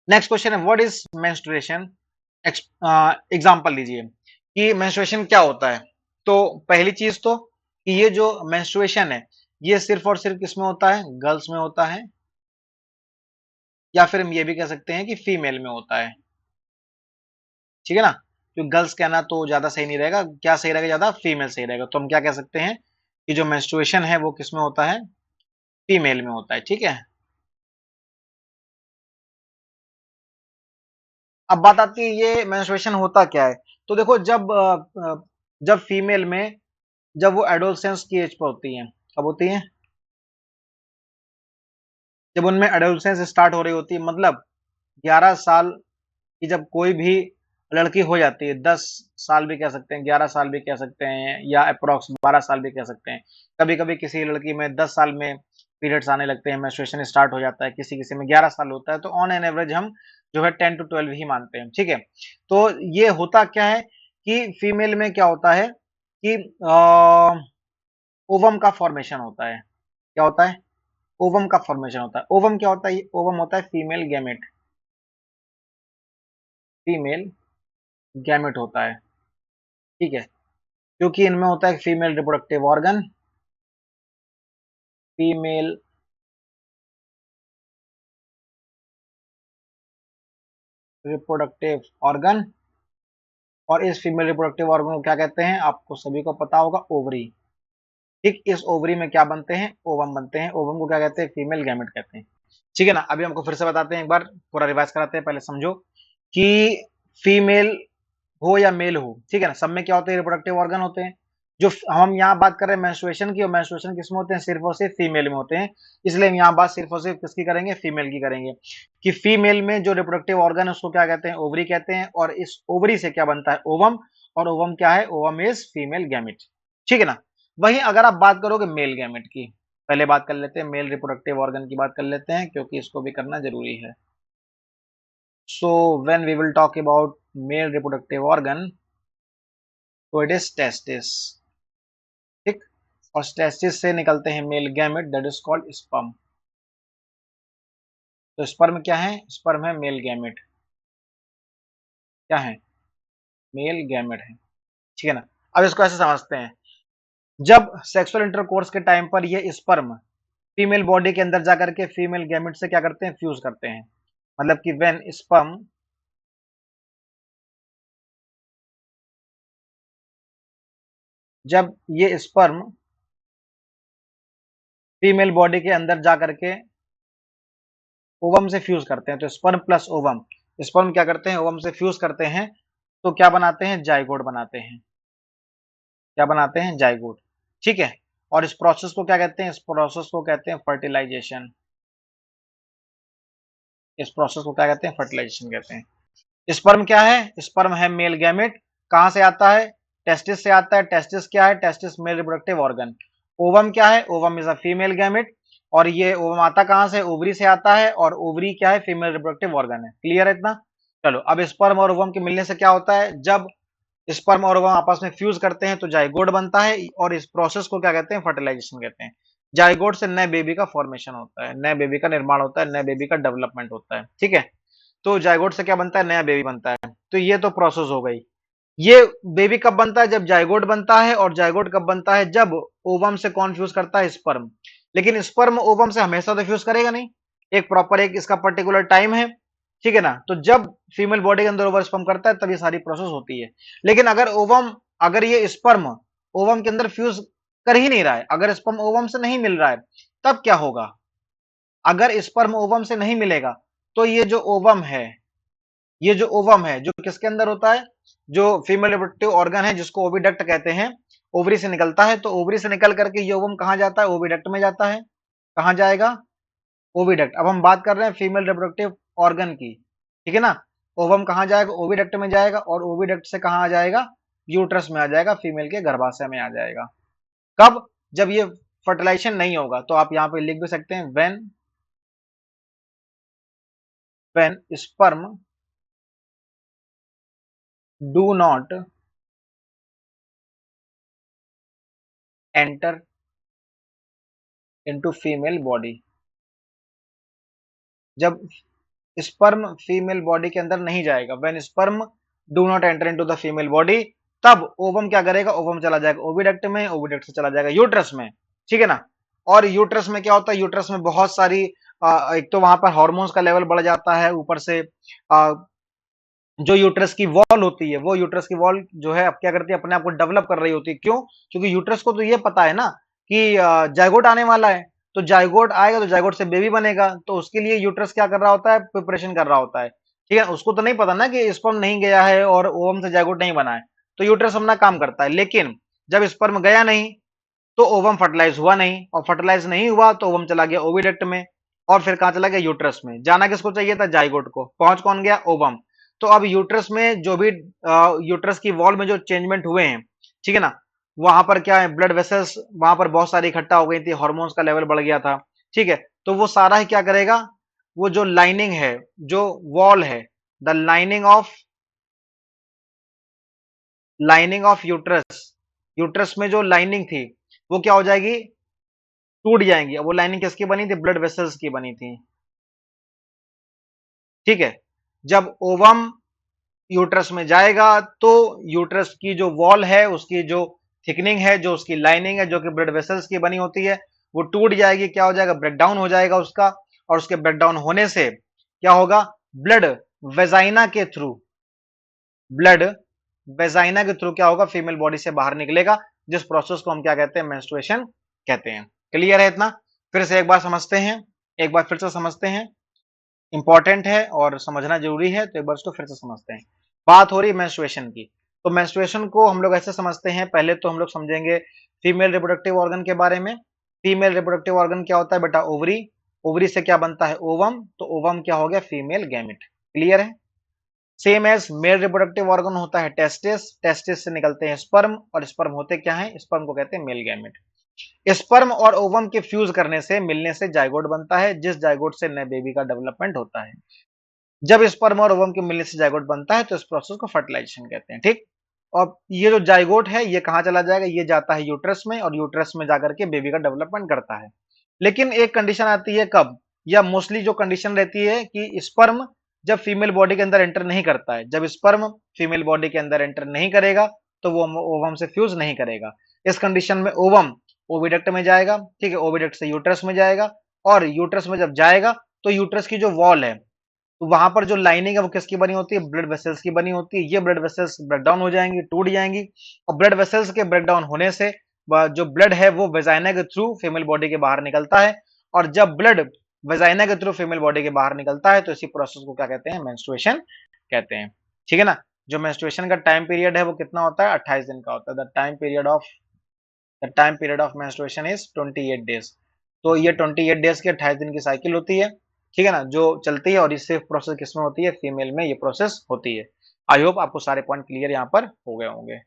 Next question है what is menstruation. Example लीजिए कि मेंस्ट्रुएशन क्या होता है। तो पहली चीज तो कि ये जो मेंस्ट्रुएशन है ये सिर्फ और सिर्फ किसमें होता है, गर्ल्स में होता है, या फिर हम ये भी कह सकते हैं कि फीमेल में होता है। ठीक है ना, जो गर्ल्स कहना तो ज्यादा सही नहीं रहेगा, क्या सही रहेगा, ज्यादा फीमेल सही रहेगा। तो हम क्या कह सकते हैं कि जो मेंस्ट्रुएशन है वो किसमें होता है, फीमेल में होता है। ठीक है, अब बात आती है ये मेंस्ट्रुएशन होता क्या है। तो देखो जब फीमेल में, जब वो एडोलसेंस की एज पर होती है, कब होती है, जब उनमें एडोलसेंस स्टार्ट हो रही होती है, मतलब 11 साल की जब कोई भी लड़की हो जाती है, 10 साल भी कह सकते हैं, 11 साल भी कह सकते हैं, या अप्रोक्स 12 साल भी कह सकते हैं। कभी कभी किसी लड़की में 10 साल में पीरियड्स आने लगते हैं, मेंस्ट्रुएशन स्टार्ट हो जाता है, किसी किसी में 11 साल होता है। तो ऑन एन एवरेज हम जो है 10 to 12 ही मानते हैं। ठीक है, तो ये होता क्या है कि फीमेल में क्या होता है कि ओवम का फॉर्मेशन होता है। क्या होता है, ओवम का फॉर्मेशन होता है। ओवम क्या होता है, ओवम होता है फीमेल गैमेट, फीमेल गैमेट होता है। ठीक है, क्योंकि इनमें होता है female reproductive organ, female reproductive organ, और इस फीमेल रिप्रोडक्टिव ऑर्गन को क्या कहते हैं, आपको सभी को पता होगा, ओवरी। ठीक, इस ओवरी में क्या बनते हैं, ओवम बनते हैं। ओवम को क्या कहते हैं, फीमेल गैमेट कहते हैं। ठीक है ना, अभी हमको फिर से बताते हैं, एक बार पूरा रिवाइज कराते हैं, पहले समझो कि फीमेल हो या मेल हो, ठीक है ना, सब में क्या होते हैं, रिप्रोडक्टिव ऑर्गन होते हैं। जो हम यहाँ बात कर रहे हैं मेंस्ट्रुएशन की, और मेंस्ट्रुएशन किसमें होते हैं, सिर्फ और सिर्फ फीमेल में होते हैं। इसलिए हम यहाँ बात सिर्फ और सिर्फ किसकी करेंगे, फीमेल की करेंगे, कि फीमेल में जो रिप्रोडक्टिव ऑर्गन है उसको क्या कहते हैं, ओवरी कहते हैं। और इस ओवरी से क्या बनता है, ओवम। और ओवम क्या है, ओवम इज फीमेल गैमेट। ठीक है ना, वहीं अगर आप बात करोगे मेल गैमेट की, पहले बात कर लेते हैं मेल रिप्रोडक्टिव ऑर्गन की बात कर लेते हैं, क्योंकि इसको भी करना जरूरी है। So when we will talk about male reproductive organ, तो इट इज टेस्टिस। ठीक, और टेस्टिस से निकलते हैं male gamete, that is called sperm. तो स्पर्म क्या है, स्पर्म है मेल गैमेट, क्या है, मेल गैमेट है। ठीक है ना, अब इसको ऐसे समझते हैं, जब सेक्सुअल इंटरकोर्स के टाइम पर ये स्पर्म फीमेल बॉडी के अंदर जाकर के फीमेल गैमेट से क्या करते हैं, फ्यूज करते हैं। मतलब कि व्हेन स्पर्म, जब ये स्पर्म फीमेल बॉडी के अंदर जाकर के ओवम से फ्यूज करते हैं, तो स्पर्म प्लस ओवम, स्पर्म क्या करते हैं, ओवम से फ्यूज करते हैं, तो क्या बनाते हैं, जाइगोट बनाते हैं। क्या बनाते हैं, जाइगोट। ठीक है, और इस प्रोसेस को क्या कहते हैं, इस प्रोसेस को कहते हैं फर्टिलाइजेशन। इस प्रोसेस को क्या कहते हैं, फर्टिलाइजेशन कहते हैं। स्पर्म क्या है, स्पर्म है मेल गैमेट, कहां से आता है, टेस्टिस से आता है। टेस्टिस क्या है, testis mail reproductive organ. Ovum क्या है, ovum is a female gamete, और ये ओवम आता कहां से, ओवरी से आता है, और ओवरी क्या है, फीमेल रिप्रोडक्टिव ऑर्गन है। क्लियर है इतना। चलो, अब स्पर्म और ओवम के मिलने से क्या होता है, जब स्पर्म और ओवम आपस में फ्यूज करते हैं तो जाइगोट बनता है, और इस प्रोसेस को क्या कहते हैं, फर्टिलाइजेशन कहते हैं। जाइगोट से नए बेबी का फॉर्मेशन होता है, नए बेबी का निर्माण होता है, नए बेबी का डेवलपमेंट होता है। ठीक है, तो जाइगोट से क्या बनता है, नया बेबी बनता है। तो ये तो प्रोसेस हो गई। ये बेबी कब बनता है, जब जाइगोट बनता है, और जाइगोट कब बनता है, जब ओवम से कौन फ्यूज करता है, स्पर्म। लेकिन स्पर्म ओवम से हमेशा तो फ्यूज करेगा नहीं, एक प्रॉपर एक इसका पर्टिकुलर टाइम है। ठीक है ना, तो जब फीमेल बॉडी के अंदर ओवर स्पर्म करता है तब ये सारी प्रोसेस होती है। लेकिन अगर ओवम, अगर ये स्पर्म ओवम के अंदर फ्यूज कर ही नहीं रहा है, अगर स्पर्म ओवम से नहीं मिल रहा है, तब क्या होगा, अगर स्पर्म ओवम से नहीं मिलेगा, तो ये जो ओवम है, ये जो ओवम है जो किसके अंदर होता है, जो फीमेल रिप्रोडक्टिव ऑर्गन है जिसको ओविडक्ट कहते हैं, ओवरी से निकलता है। तो ओवरी से निकल करके ये ओवम कहां जाता है, ओविडक्ट में जाता है। कहां जाएगा, ओविडक्ट। अब हम बात कर रहे हैं फीमेल रिप्रोडक्टिव ऑर्गन की। ठीक है ना, ओवम कहां जाएगा, ओविडक्ट में जाएगा, और ओविडक्ट से कहां आ जाएगा, यूट्रस में आ जाएगा, फीमेल के गर्भाशय में आ जाएगा। कब, जब ये फर्टिलाइजेशन नहीं होगा। तो आप यहां पे लिख भी सकते हैं, when sperm do not enter into female body, जब स्पर्म फीमेल बॉडी के अंदर नहीं जाएगा, when sperm do not enter into the female body, तब ओवम क्या करेगा, ओवम चला जाएगा ओविडक्ट में, ओविडक्ट से चला जाएगा यूट्रस में, ठीक है ना। और यूट्रस में क्या होता है, यूट्रस में बहुत सारी एक तो वहां पर हार्मोन्स का लेवल बढ़ जाता है, ऊपर से जो यूट्रस की वॉल होती है, वो यूट्रस की वॉल जो है अब क्या करती है, अपने आप को डेवलप कर रही होती है। क्यों? क्योंकि यूट्रस को तो ये पता है ना कि जायगोट आने वाला है, तो जायगोट आएगा तो जायगोट से बेबी बनेगा, तो उसके लिए यूट्रस क्या कर रहा होता है, प्रिपरेशन कर रहा होता है, ठीक है। उसको तो नहीं पता ना कि स्पर्म नहीं गया है और ओवम से जायगोट नहीं बना है, तो यूट्रस अपना काम करता है। लेकिन जब स्पर्म गया नहीं तो ओवम फर्टिलाइज हुआ नहीं, और फर्टिलाइज नहीं हुआ तो ओवम चला गया ओविडक्ट में, और फिर कहां चला गया, यूट्रस में। जाना किसको चाहिए था, जाइगोट को। पहुंच कौन गया, ओवम। तो अब यूट्रस में जो भी यूट्रस की वॉल में जो चेंजमेंट हुए हैं, ठीक है ना, वहां पर क्या है, ब्लड वेसल्स वहां पर बहुत सारी इकट्ठा हो गई थी, हार्मोन्स का लेवल बढ़ गया था, ठीक है। तो वो सारा ही क्या करेगा, वो जो लाइनिंग है, जो वॉल है, the lining of uterus, uterus में जो लाइनिंग थी वो क्या हो जाएगी, टूट जाएंगी। अब वो लाइनिंग किसकी बनी थी, ब्लड वेसल्स की बनी थी, ठीक है। जब ओवम यूट्रस में जाएगा तो यूट्रस की जो वॉल है, उसकी जो थिकनिंग है, जो उसकी लाइनिंग है, जो कि ब्लड वेसल्स की बनी होती है, वो टूट जाएगी। क्या हो जाएगा, ब्रेकडाउन हो जाएगा उसका, और उसके ब्रेकडाउन होने से क्या होगा, ब्लड वेजाइना के थ्रू, ब्लड वेजाइना के थ्रू क्या होगा, फीमेल बॉडी से बाहर निकलेगा, जिस प्रोसेस को हम क्या कहते हैं, मेंस्ट्रुएशन कहते हैं। क्लियर है इतना? फिर से एक बार समझते हैं, एक बार फिर से समझते हैं, इंपॉर्टेंट है और समझना जरूरी है, तो एक बार इसको फिर से समझते हैं। बात हो रही है मेंस्ट्रुएशन की, तो मेंस्ट्रुएशन को हम लोग ऐसे समझते हैं, पहले तो हम लोग समझेंगे फीमेल रिप्रोडक्टिव ऑर्गन के बारे में। फीमेल रिप्रोडक्टिव ऑर्गन क्या होता है बेटा, ओवरी, ओवरी से क्या बनता है, ओवम, तो ओवम क्या हो गया, फीमेल गैमेट। क्लियर है? Same as male reproductive organ होता है टेस्टिस, टेस्टिस से निकलते हैं स्पर्म, और स्पर्म होते क्या है, स्पर्म को कहते हैं मेल गैमेट। स्पर्म और ओवम के फ्यूज करने से, मिलने से जाइगोट बनता है, जिस जाइगोट से नए बेबी का डेवलपमेंट होता है। जब स्पर्म और ओवम के मिलने से जाइगोट बनता है तो इस प्रोसेस को फर्टिलाइजेशन कहते हैं, ठीक। और ये जो जाइगोट है ये कहां चला जाएगा, ये जाता है यूट्रस में, और यूट्रस में जाकर के बेबी का डेवलपमेंट करता है। लेकिन एक कंडीशन आती है कब, या मोस्टली जो कंडीशन रहती है कि स्पर्म जब फीमेल बॉडी के अंदर एंटर नहीं करता है, जब स्पर्म फीमेल बॉडी के अंदर एंटर नहीं करेगा तो वो ओवम से फ्यूज नहीं करेगा। इस कंडीशन में ओवम ओविडक्ट में जाएगा, ठीक है, ओविडक्ट से यूट्रस में जाएगा, और यूट्रस में जब जाएगा तो यूट्रस की जो वॉल है, तो वहां पर जो लाइनिंग है वो किसकी बनी होती है, ब्लड वेसल्स की बनी होती है। ये ब्लड वेसल्स ब्रेकडाउन हो जाएंगी, टूट जाएंगी, और ब्लड वेसल्स के ब्रेकडाउन होने से जो ब्लड है वो वेजाइना के थ्रू फीमेल बॉडी के बाहर निकलता है, और जब ब्लड वेजाइना के थ्रू फीमेल बॉडी के बाहर निकलता है तो इसी प्रोसेस को क्या कहते हैं, मेंस्ट्रुएशन कहते हैं, ठीक है ना। जो मेंस्ट्रुएशन का टाइम पीरियड है वो कितना होता है, 28 दिन का होता है। The time period of menstruation is 28 days. तो ये 28 डेज की 28 दिन की साइकिल होती है, ठीक है ना, जो चलती है, और इससे प्रोसेस किसमें होती है, फीमेल में ये प्रोसेस होती है। आई होप आपको सारे पॉइंट क्लियर यहाँ पर हो गए होंगे।